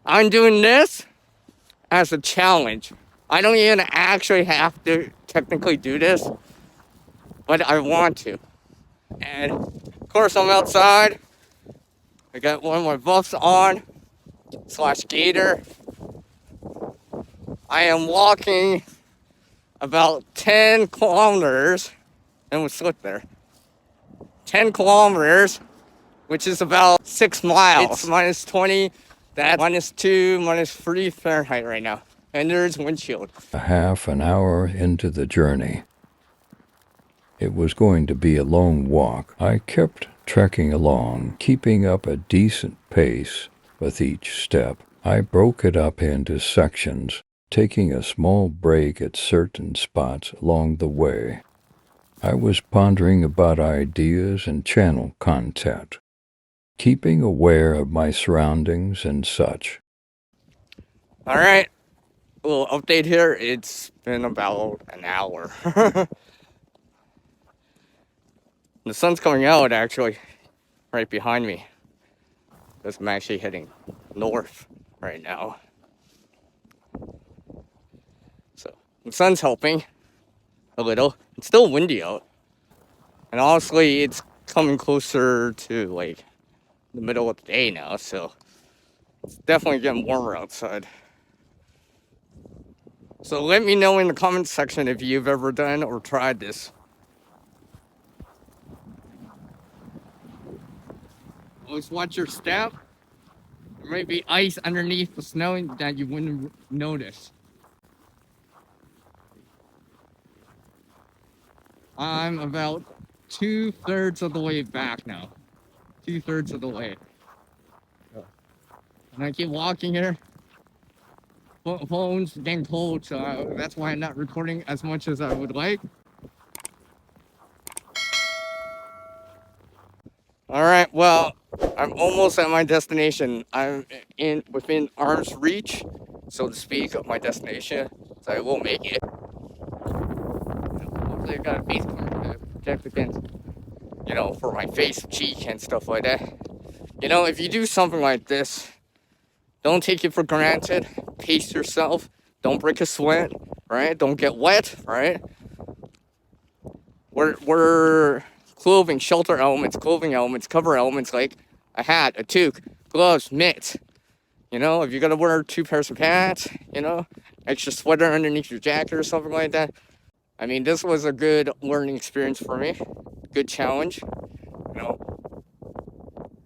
I'm doing this as a challenge. I don't even actually have to technically do this, but I want to. And of course, I'm outside. I got one of my buffs on, / gaiter. I am walking about 10 kilometers, and we slipped there. 10 kilometers, which is about 6 miles. It's minus 20, that's -2, -3 Fahrenheit right now. And there's windshield. A half an hour into the journey. It was going to be a long walk. I kept trekking along, keeping up a decent pace with each step. I broke it up into sections, taking a small break at certain spots along the way. I was pondering about ideas and channel content, keeping aware of my surroundings and such. All right, a little update here. It's been about an hour. The sun's coming out actually right behind me. Because I'm actually heading north right now. So the sun's helping a little. It's still windy out. And honestly, it's coming closer to like the middle of the day now, so it's definitely getting warmer outside. So let me know in the comments section if you've ever done or tried this. Always watch your step. There might be ice underneath the snow that you wouldn't notice. I'm about 2/3 of the way back now. 2/3 of the way. And I keep walking here. Phone's getting cold, so that's why I'm not recording as much as I would like. All right, well, I'm almost at my destination. I'm within arm's reach, so to speak, of my destination, so I will make it. Hopefully I got a face card to protect against, for my face, cheek, and stuff like that. If you do something like this, don't take it for granted. Pace yourself. Don't break a sweat, right? Don't get wet, right? We're clothing, shelter elements, clothing elements, cover elements like a hat, a toque, gloves, mitts. If you're gonna wear 2 pairs of pants, extra sweater underneath your jacket or something like that. I mean, this was a good learning experience for me. Good challenge.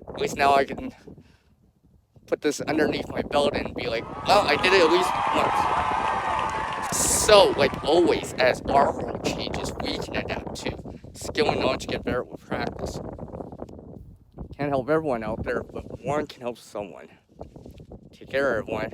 At least now I can put this underneath my belt and be like, well, I did it at least once. So, like always, as our world changes, we can adapt too. Skill and knowledge get better with practice. Can't help everyone out there, but one can help someone. Take care, everyone.